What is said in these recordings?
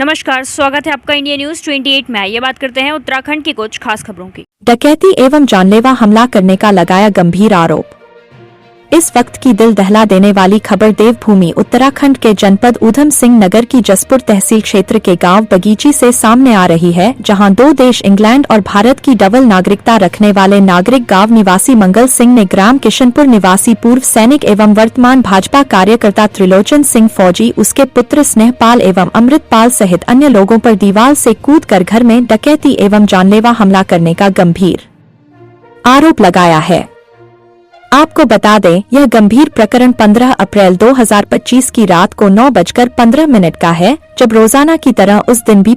नमस्कार, स्वागत है आपका इंडिया न्यूज 28 में। ये बात करते हैं उत्तराखंड की कुछ खास खबरों की। डकैती एवं जानलेवा हमला करने का लगाया गंभीर आरोप। इस वक्त की दिल दहला देने वाली खबर देवभूमि उत्तराखंड के जनपद ऊधम सिंह नगर की जसपुर तहसील क्षेत्र के गांव बगीची से सामने आ रही है, जहां दो देश इंग्लैंड और भारत की डबल नागरिकता रखने वाले नागरिक गांव निवासी मंगल सिंह ने ग्राम किशनपुर निवासी पूर्व सैनिक एवं वर्तमान भाजपा कार्यकर्ता त्रिलोचन सिंह फौजी, उसके पुत्र स्नेहपाल एवं अमृतपाल सहित अन्य लोगों पर दीवार से कूदकर घर में डकैती एवं जानलेवा हमला करने का गंभीर आरोप लगाया है। आपको बता दें, यह गंभीर प्रकरण 15 अप्रैल 2025 की रात को 9:15 का है, जब रोजाना की तरह उस दिन भी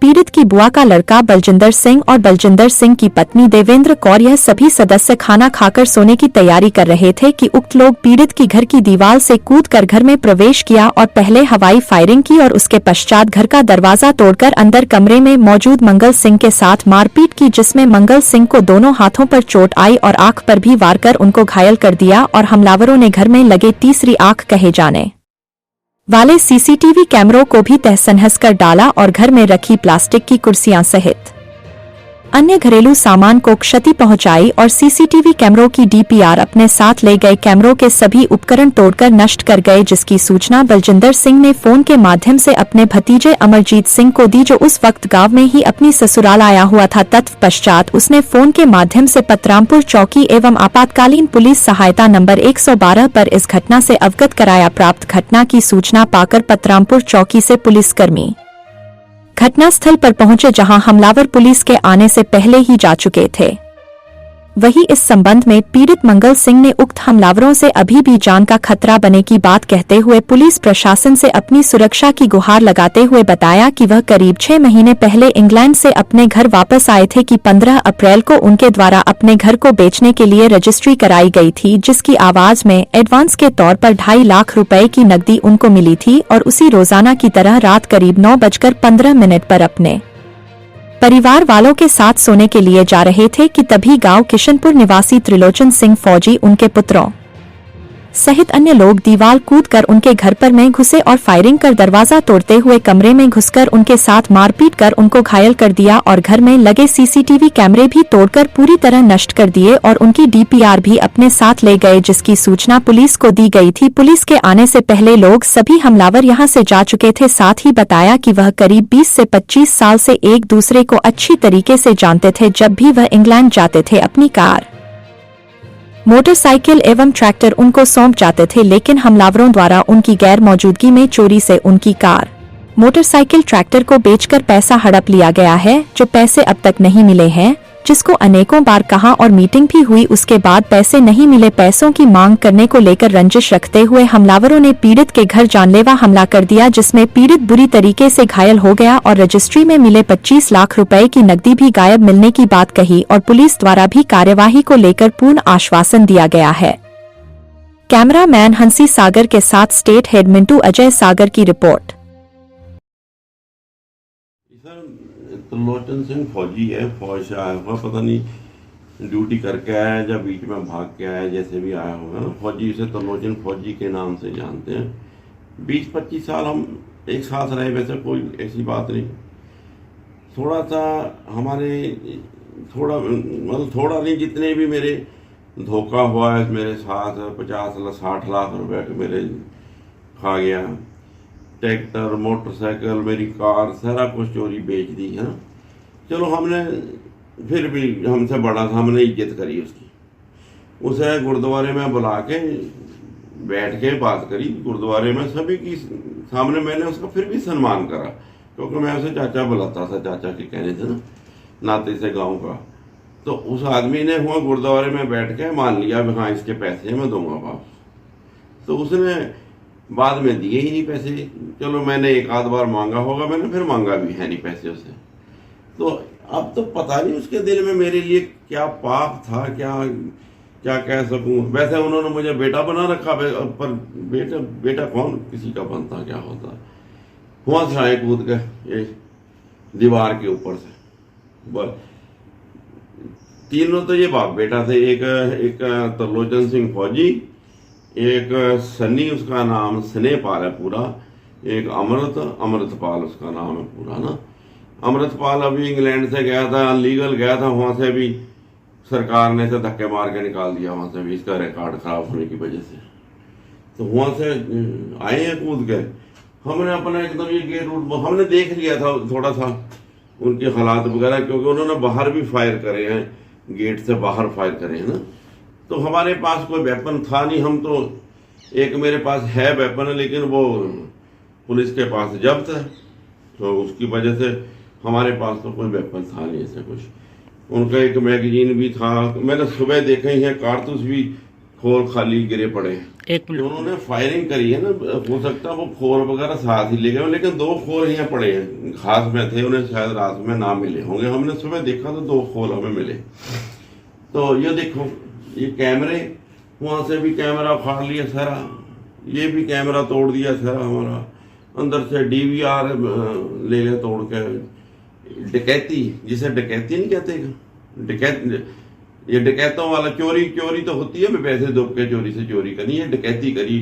पीड़ित की बुआ का लड़का बलजिंदर सिंह और बलजिंदर सिंह की पत्नी देवेंद्र कौर यह सभी सदस्य खाना खाकर सोने की तैयारी कर रहे थे कि उक्त लोग पीड़ित की घर की दीवार से कूदकर घर में प्रवेश किया और पहले हवाई फायरिंग की और उसके पश्चात घर का दरवाजा तोड़कर अंदर कमरे में मौजूद मंगल सिंह के साथ मारपीट की, जिसमें मंगल सिंह को दोनों हाथों पर चोट आई और आंख पर भी वार कर उनको घायल कर दिया और हमलावरों ने घर में लगे तीसरी आंख कहे जाने वाले सीसीटीवी कैमरों को भी तहस-नहस कर डाला और घर में रखी प्लास्टिक की कुर्सियां सहित अन्य घरेलू सामान को क्षति पहुंचाई और सीसीटीवी कैमरों की डीपीआर अपने साथ ले गए कैमरों के सभी उपकरण तोड़कर नष्ट कर गए, जिसकी सूचना बलजिंदर सिंह ने फोन के माध्यम से अपने भतीजे अमरजीत सिंह को दी, जो उस वक्त गांव में ही अपनी ससुराल आया हुआ था। तत्पश्चात उसने फोन के माध्यम से पतरामपुर चौकी एवं आपातकालीन पुलिस सहायता नंबर 112 पर इस घटना से अवगत कराया। प्राप्त घटना की सूचना पाकर पतरामपुर चौकी से पुलिसकर्मी घटनास्थल पर पहुंचे, जहां हमलावर पुलिस के आने से पहले ही जा चुके थे। वहीं इस संबंध में पीड़ित मंगल सिंह ने उक्त हमलावरों से अभी भी जान का खतरा बने की बात कहते हुए पुलिस प्रशासन से अपनी सुरक्षा की गुहार लगाते हुए बताया कि वह करीब 6 महीने पहले इंग्लैंड से अपने घर वापस आए थे कि 15 अप्रैल को उनके द्वारा अपने घर को बेचने के लिए रजिस्ट्री कराई गई थी, जिसकी आवाज में एडवांस के तौर पर 2.5 लाख रुपए की नकदी उनको मिली थी और उसी रोजाना की तरह रात करीब 9:15 पर अपने परिवार वालों के साथ सोने के लिए जा रहे थे कि तभी गांव किशनपुर निवासी त्रिलोचन सिंह फौजी उनके पुत्रों सहित अन्य लोग दीवार कूदकर उनके घर पर में घुसे और फायरिंग कर दरवाजा तोड़ते हुए कमरे में घुसकर उनके साथ मारपीट कर उनको घायल कर दिया और घर में लगे सीसीटीवी कैमरे भी तोड़कर पूरी तरह नष्ट कर दिए और उनकी डीपीआर भी अपने साथ ले गए, जिसकी सूचना पुलिस को दी गई थी। पुलिस के आने से पहले लोग सभी हमलावर यहां से जा चुके थे। साथ ही बताया कि वह करीब 20 से 25 साल से एक दूसरे को अच्छी तरीके से जानते थे। जब भी वह इंग्लैंड जाते थे अपनी कार, मोटरसाइकिल एवं ट्रैक्टर उनको सौंप जाते थे, लेकिन हमलावरों द्वारा उनकी गैर मौजूदगी में चोरी से उनकी कार, मोटरसाइकिल, ट्रैक्टर को बेचकर पैसा हड़प लिया गया है, जो पैसे अब तक नहीं मिले हैं, जिसको अनेकों बार कहा और मीटिंग भी हुई, उसके बाद पैसे नहीं मिले। पैसों की मांग करने को लेकर रंजिश रखते हुए हमलावरों ने पीड़ित के घर जानलेवा हमला कर दिया, जिसमें पीड़ित बुरी तरीके से घायल हो गया और रजिस्ट्री में मिले 25 लाख रुपए की नकदी भी गायब मिलने की बात कही और पुलिस द्वारा भी कार्यवाही को लेकर पूर्ण आश्वासन दिया गया है। कैमरामैन हंसी सागर के साथ स्टेट हेड मिंटू अजय सागर की रिपोर्ट। त्रिलोचन सिंह फौजी है, फौज से आया हुआ, पता नहीं ड्यूटी करके आया है या बीच में भाग के आया, जैसे भी आया होगा ना। फौजी से त्रिलोचन फौजी के नाम से जानते हैं। 20-25 साल हम एक साथ रहे, वैसे कोई ऐसी बात नहीं। थोड़ा सा हमारे थोड़ा नहीं, जितने भी मेरे धोखा हुआ है मेरे साथ, 50-60 लाख रुपए के मेरे खा गया। ट्रैक्टर, मोटरसाइकिल, मेरी कार, सारा कुछ चोरी बेच दी है। चलो, हमने फिर भी हमसे बड़ा था, हमने इज्जत करी उसकी। उसे गुरुद्वारे में बुला के बैठ के बात करी गुरुद्वारे में, सभी की सामने मैंने उसका फिर भी सम्मान करा, क्योंकि मैं उसे चाचा बुलाता था, चाचा के कहने से ना, नाते से गांव का। तो उस आदमी ने हुआ गुरुद्वारे में बैठ के मान लिया, हाँ इसके पैसे मैं दूंगा वापस। तो उसने बाद में दिए ही नहीं पैसे। चलो, मैंने एक आध बार मांगा होगा, मैंने फिर मांगा भी है नहीं पैसे उसे। तो अब तो पता नहीं उसके दिल में मेरे लिए क्या पाप था, क्या कह सकूं। वैसे उन्होंने मुझे बेटा बना रखा, पर बेटा कौन किसी का बनता, क्या होता। हुआ था कूद के दीवार के ऊपर से, बस। तीनों तो ये बाप बेटा थे, एक त्रिलोचन सिंह फौजी, एक सन्नी, उसका नाम स्नेहपाल है पूरा, एक अमृतपाल उसका नाम है पूरा ना। अमृतपाल अभी इंग्लैंड से गया था, अनलीगल गया था, वहाँ से भी सरकार ने इसे धक्के मार के निकाल दिया वहाँ से भी, इसका रिकॉर्ड खराब होने की वजह से। तो वहाँ से आए हैं कूद के। हमने अपना एकदम ये गेट रूट हमने देख लिया था थोड़ा सा उनके हालात वगैरह, क्योंकि उन्होंने बाहर भी फायर करे हैं, गेट से बाहर फायर करे हैं ना। तो हमारे पास कोई वेपन था नहीं, हम तो एक मेरे पास है वेपन, लेकिन वो पुलिस के पास जब्त है, तो उसकी वजह से हमारे पास तो कोई वेपन था नहीं ऐसे कुछ। उनका एक मैगजीन भी था, मैंने सुबह देखे ही है, कारतूस भी खोर खाली गिरे पड़े हैं। एक मिनट, उन्होंने फायरिंग करी है ना, हो सकता है वो खोर वगैरह साथ ही ले गए, लेकिन 2 खोर यहाँ पड़े हैं, घास में थे, उन्हें शायद रात में ना मिले होंगे। हमने सुबह देखा तो 2 खोर हमें मिले। तो ये देखो, ये कैमरे, वहां से भी कैमरा फाड़ लिया सारा, ये भी कैमरा तोड़ दिया सारा हमारा, अंदर से DVR ले गए तोड़ के। डकैती, जिसे डकैती नहीं कहते, डकैत, ये डकैतों वाला चोरी तो होती है, पैसे दो के चोरी से चोरी करी, ये डकैती करी,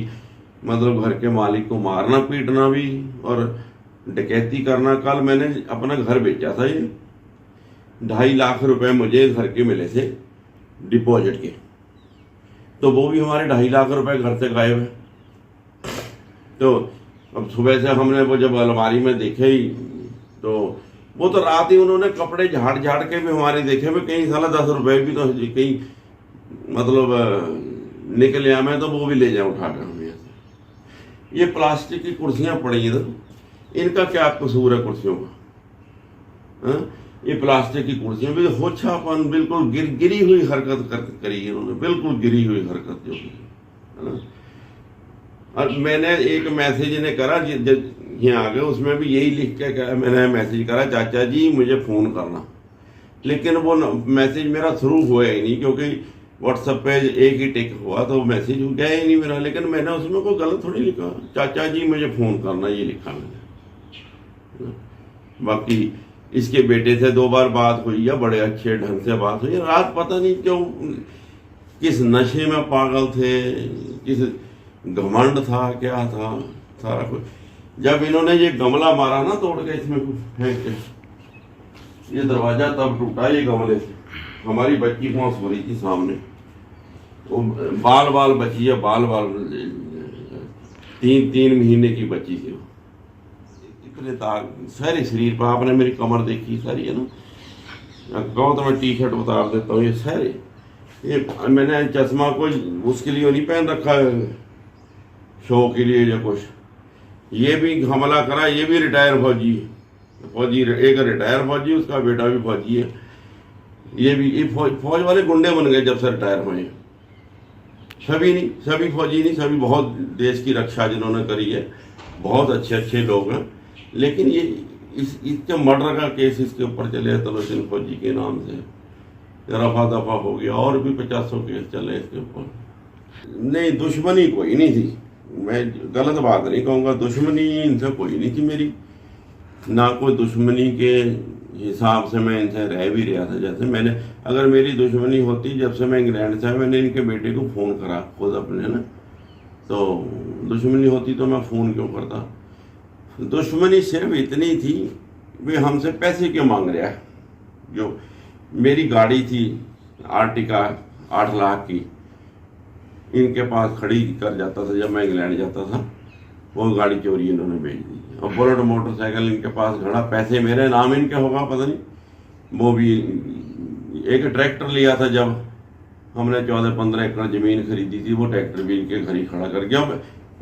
मतलब घर के मालिक को मारना पीटना भी और डकैती करना। कल मैंने अपना घर बेचा था, ये 2.5 लाख रुपए मुझे घर के मिले थे डिपॉजिट के, तो वो भी हमारे 2.5 लाख रुपए घर से गायब है। तो अब सुबह से हमने वो जब अलमारी में देखे ही, तो वो तो रात ही उन्होंने कपड़े झाड़ के भी हमारे देखे में, कहीं साला 10 रुपए भी तो कहीं मतलब निकले मैं, तो वो भी ले जाए उठा कर हमें ऐसे। ये प्लास्टिक की कुर्सियां पड़ी इधर, इनका क्या कसूर है कुर्सियों का? ये प्लास्टिक की कुर्सियां भी होछापन, बिल्कुल गिरी हुई हरकत करी है उन्होंने, बिल्कुल गिरी हुई हरकत जो है ना। और मैंने एक मैसेज ने करा यहाँ आ गए, उसमें भी यही लिख के मैंने मैसेज करा, चाचा जी मुझे फ़ोन करना, लेकिन वो मैसेज मेरा थ्रू हुआ ही नहीं, क्योंकि व्हाट्सएप पे एक ही टिक हुआ तो मैसेज गया ही नहीं मेरा। लेकिन मैंने उसमें कोई गलत थोड़ी लिखा, चाचा जी मुझे फ़ोन करना, ये लिखा मैंने। बाकी इसके बेटे से 2 बार बात हुई है, बड़े अच्छे ढंग से बात हुई। रात पता नहीं क्यों, किस नशे में पागल थे, किस घमंड था, क्या था, सारा कुछ। जब इन्होंने ये गमला मारा ना तोड़ के, इसमें कुछ फेंक के, ये दरवाजा तब टूटा ये गमले से। हमारी बच्ची वहां सो रही थी सामने, वो बाल बची है, बाल 3 महीने की बच्ची थी। इतने दाग सारे शरीर पर, आपने मेरी कमर देखी सारी है ना, कहो तो मैं T-शर्ट उतार देता हूँ, ये सारे, ये मैंने चश्मा कोई उसके लिए नहीं पहन रखा है, शो के लिए या कुछ। ये भी हमला करा, ये भी रिटायर फौजी, एक रिटायर फौजी, उसका बेटा भी फौजी है। ये फौज वाले गुंडे बन गए जब से रिटायर हुए। सभी फौजी नहीं, सभी बहुत देश की रक्षा जिन्होंने करी है, बहुत अच्छे लोग हैं। लेकिन ये इसके मर्डर का केस इसके ऊपर चले, तलोचन फौजी के नाम से रफा दफा हो गया, और भी 50 केस चले इसके ऊपर। नहीं, दुश्मनी कोई नहीं थी, मैं गलत बात नहीं कहूँगा, दुश्मनी इनसे कोई नहीं थी मेरी, ना कोई दुश्मनी के हिसाब से मैं इनसे रह भी रहा था। जैसे मैंने, अगर मेरी दुश्मनी होती, जब से मैं इंग्लैंड से आया मैंने इनके बेटे को फ़ोन करा खुद अपने ना, तो दुश्मनी होती तो मैं फ़ोन क्यों करता। दुश्मनी सिर्फ इतनी थी, वे हमसे पैसे क्यों मांग रहा है। जो मेरी गाड़ी थी आर्टिका 8 लाख की, इनके पास खड़ी कर जाता था जब मैं इंग्लैंड जाता था, वो गाड़ी चोरी इन्होंने बेच दी। और बुलेट मोटरसाइकिल इनके पास खड़ा, पैसे मेरे नाम इनके होगा पता नहीं। वो भी एक ट्रैक्टर लिया था जब हमने 14-15 एकड़ ज़मीन खरीदी थी, वो ट्रैक्टर भी इनके घर ही खड़ा कर गया।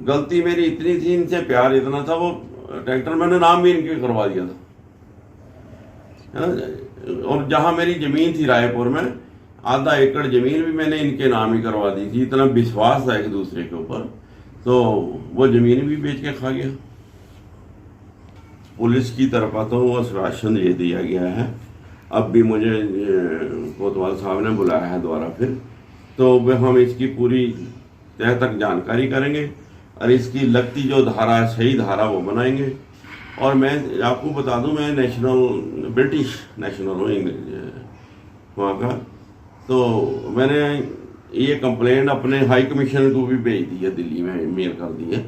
गलती मेरी इतनी थी, इनसे प्यार इतना था, वो ट्रैक्टर मैंने नाम भी इनके करवा दिया था। और जहाँ मेरी ज़मीन थी रायपुर में, आधा एकड़ ज़मीन भी मैंने इनके नाम ही करवा दी थी। इतना विश्वास था एक दूसरे के ऊपर, तो वो ज़मीन भी बेच के खा गया। पुलिस की तरफ तो वो आश्वासन ये दिया गया है, अब भी मुझे कोतवाल साहब ने बुलाया है दोबारा फिर, तो हम इसकी पूरी तह तक जानकारी करेंगे और इसकी लगती जो धारा है, सही धारा वो बनाएंगे। और मैं आपको बता दूं, मैं ब्रिटिश नेशनल हूँ वहाँ का। तो मैंने ये कंप्लेंट अपने हाई कमिश्नर को भी भेज दी है, दिल्ली में मेल कर दी है।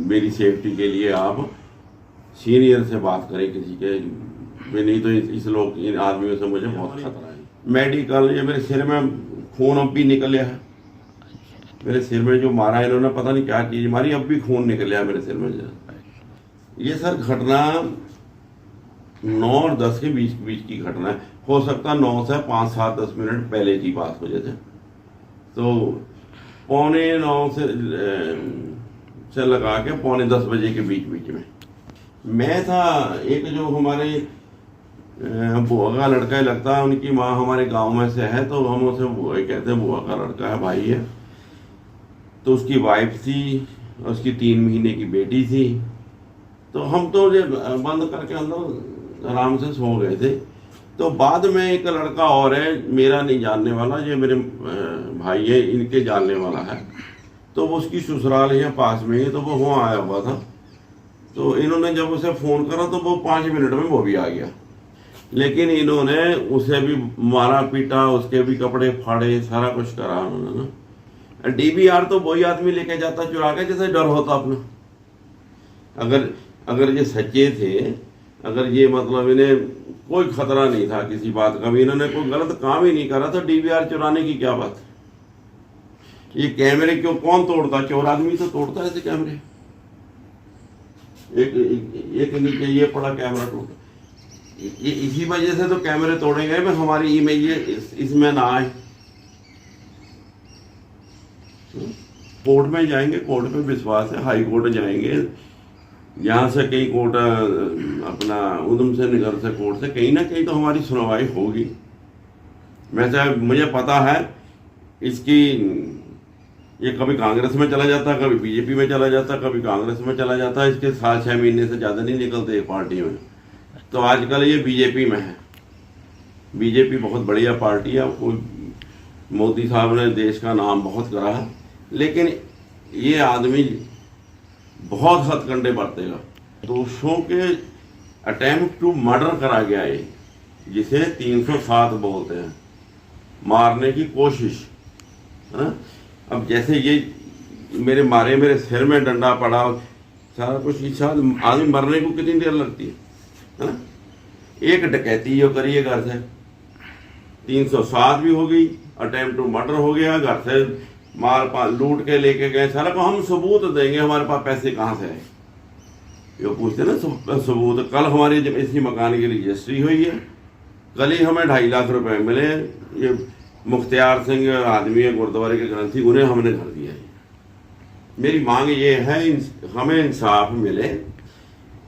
मेरी सेफ्टी के लिए आप सीनियर से बात करें किसी के, नहीं तो इस लोग इन आदमियों से मुझे बहुत खतरा है। मेडिकल, ये मेरे सिर में खून अब भी निकला है। मेरे सिर में जो मारा है इन्होंने, पता नहीं क्या चीज़ मारी, अब भी खून निकल है मेरे सिर में। ये सर घटना 9 और 10 के बीच की घटना है। हो सकता 9 से 5, 7, 10 मिनट पहले की बात हो जाए। तो 9:15 से लगा के 9:45 बजे के बीच में मैं था। एक जो हमारे बुआ का लड़का ही लगता है, उनकी माँ हमारे गांव में से है, तो हम उसे बुआ कहते हैं। बुआ का लड़का है, भाई है। तो उसकी वाइफ थी, उसकी 3 महीने की बेटी थी। तो हम तो ये बंद करके अंदर आराम से सो गए थे। तो बाद में एक लड़का और है, मेरा नहीं जानने वाला, ये मेरे भाई है, इनके जानने वाला है। तो वो उसकी ससुराल यहाँ पास में है, तो वो वहाँ आया हुआ था। तो इन्होंने जब उसे फ़ोन करा तो वो 5 मिनट में वो भी आ गया। लेकिन इन्होंने उसे भी मारा पीटा, उसके भी कपड़े फाड़े, सारा कुछ करा उन्होंने ना। DVR तो वही आदमी लेके जाता चुरा के, जैसे डर होता अपना। अगर ये सच्चे थे, अगर ये मतलब इन्हें कोई खतरा नहीं था किसी बात का भी, इन्होंने कोई गलत काम ही नहीं करा, तो DVR चुराने की क्या बात है। ये कैमरे क्यों कौन तोड़ता? चोर आदमी तो तोड़ता है ऐसे कैमरे। एक नीचे ये पड़ा कैमरा टूटा, इसी वजह से तो कैमरे तोड़े गए। मैं हमारी इमेज इसमें ना आए। कोर्ट में जाएंगे, कोर्ट में विश्वास है। हाई कोर्ट जाएंगे, यहाँ से कहीं कोर्ट अपना उधम से नगर से कोर्ट से कहीं ना कहीं तो हमारी सुनवाई होगी। वैसे मुझे पता है इसकी, ये कभी कांग्रेस में चला जाता, कभी बीजेपी में चला जाता, कभी कांग्रेस में चला जाता। इसके 7-6 महीने से ज़्यादा नहीं निकलते एक पार्टी में। तो आजकल ये बीजेपी में है। बीजेपी बहुत बढ़िया पार्टी है। मोदी साहब ने देश का नाम बहुत करा है, लेकिन ये आदमी बहुत हथकंडे बरतेगा। दोषों के अटेम्प्ट टू मर्डर करा गया है, जिसे 307 बोलते हैं, मारने की कोशिश है ना। अब जैसे ये मेरे सिर में डंडा पड़ा, सारा कुछ। इस आदमी मरने को कितनी देर लगती है ना। एक डकैती जो करी है घर से, 307 भी हो गई, अटेम्प्ट टू मर्डर हो गया, घर से मार लूट के लेके गए। सारा को हम सबूत देंगे, हमारे पास पैसे कहाँ से आए, ये पूछते ना सबूत। कल हमारी जब इसी मकान की रजिस्ट्री हुई है, कल ही हमें 2.5 लाख रुपए मिले। ये मुख्तियार सिंह आदमी है, गुरुद्वारे के ग्रंथी, उन्हें हमने घर दिया है। मेरी मांग ये है हमें इंसाफ मिले।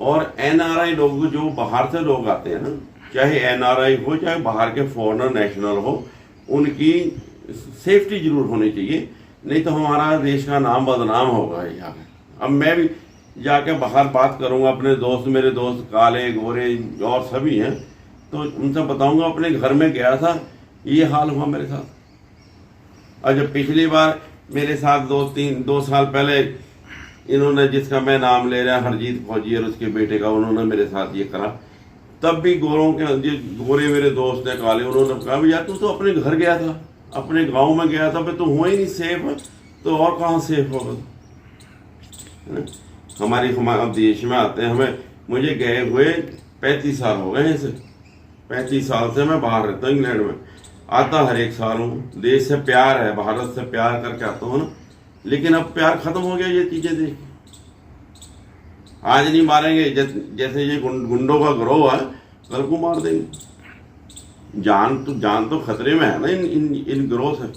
और NRI लोग जो बाहर से लोग आते हैं ना, चाहे NRI हो चाहे बाहर के फॉरेनर नेशनल हो, उनकी सेफ्टी जरूर होनी चाहिए, नहीं तो हमारा देश का नाम बदनाम होगा यहाँ पे। अब मैं भी जाके बाहर बात करूँगा, अपने दोस्त, मेरे दोस्त काले गोरे और सभी हैं, तो उनसे बताऊँगा अपने घर में गया था, ये हाल हुआ मेरे साथ। और जब पिछली बार मेरे साथ 2 साल पहले इन्होंने, जिसका मैं नाम ले रहा, हरजीत फौजी और उसके बेटे का, उन्होंने मेरे साथ ये करा, तब भी गोरों के गोरे मेरे दोस्त हैं काले, उन्होंने कहा यार तू तो अपने घर गया था, अपने गांव में गया था, फिर तो हुआ ही नहीं सेफ, तो और कहाँ सेफ होगा, है ना। हमारे देश में आते हैं, मुझे गए हुए 35 साल हो गए इसे। 35 साल से मैं बाहर रहता हूँ, इंग्लैंड में। आता हर एक साल हूँ। देश से प्यार है, भारत से प्यार करके आता हूँ ना। लेकिन अब प्यार खत्म हो गया ये चीजें देख। आज नहीं मारेंगे, जैसे ये गुंडों का गिरोह है, कल को मार देंगे। जान तो खतरे में है ना इन गिरोह से।